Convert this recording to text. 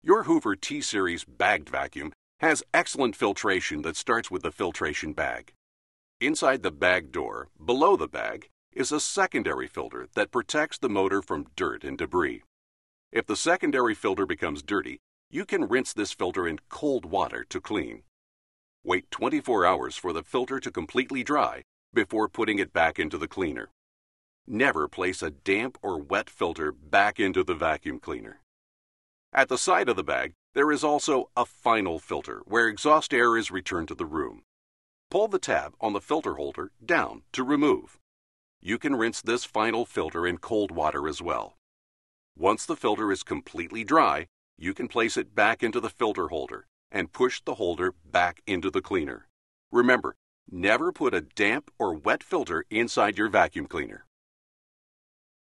Your Hoover T-Series bagged vacuum has excellent filtration that starts with the filtration bag. Inside the bag door, below the bag, is a secondary filter that protects the motor from dirt and debris. If the secondary filter becomes dirty, you can rinse this filter in cold water to clean. Wait 24 hours for the filter to completely dry before putting it back into the cleaner. Never place a damp or wet filter back into the vacuum cleaner. At the side of the bag, there is also a final filter where exhaust air is returned to the room. Pull the tab on the filter holder down to remove. You can rinse this final filter in cold water as well. Once the filter is completely dry, you can place it back into the filter holder and push the holder back into the cleaner. Remember, never put a damp or wet filter inside your vacuum cleaner.